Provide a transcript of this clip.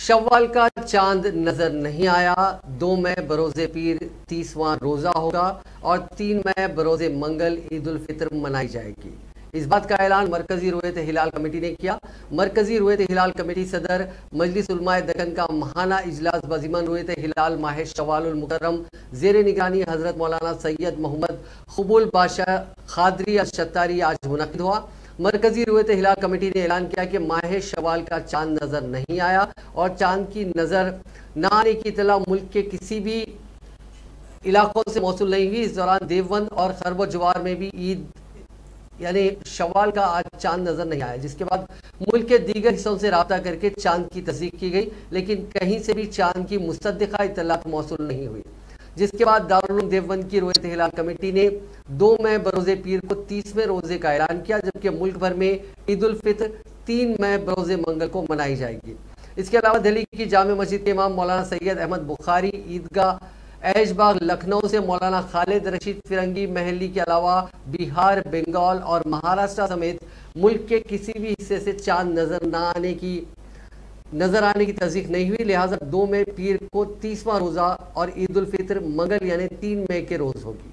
شوال کا چاند نظر نہیں آیا، 2 مئی بروز پیر 30واں روزہ ہوگا اور 3 مئی بروز منگل عید الفطر منائی جائے گی۔ اس بات کا اعلان مرکزی رویت ہلال کمیٹی نے کیا۔ مرکزی رویت ہلال کمیٹی صدر مجلس علماء دکن کا ماہانہ اجلاس بضمن رویت ہلال ماہ شوال المکرم زیر نگرانی حضرت مولانا سید محمد قبول بادشاہ قادری الشتاری آج منعقد ہوا۔ مرکزی رویت ہلال کمیٹی نے اعلان کیا کہ ماہ شوال کا چاند نظر نہیں آیا اور چاند کی نظر نہ آنے کی اطلاع ملک کے کسی بھی علاقوں سے موصول نہیں ہوئی۔ اس دوران دیوبند اور خرب و جوار میں بھی عید یعنی شوال کا آج چاند نظر نہیں آیا، جس کے بعد ملک کے دیگر حصوں سے رابطہ کر کے چاند کی تصدیق کی گئی، لیکن کہیں سے بھی چاند کی مصدقہ اطلاعات موصول نہیں ہوئی، جس کے بعد دارالعلوم دیوبند کی رویت ہلال کمیٹی نے 2 مئی بروز پیر کو 30ویں روزے کا اعلان کیا، جبکہ ملک بھر میں عید الفطر 3 مئی بروز منگل کو منائی جائے گی۔ اس کے علاوہ دہلی کی جامع مسجد کے امام مولانا سید احمد بخاری، عیدگاہ ایش باغ لکھنؤ سے مولانا خالد رشید فرنگی محلی کے علاوہ بہار، بنگال اور مہاراشٹر سمیت ملک کے کسی بھی حصے سے چاند نظر آنے کی تصدیق نہیں ہوئی، لہٰذا 2 مئی پیر کو 30واں روزہ اور عید الفطر منگل یعنی 3 مئی کے روز ہوگی۔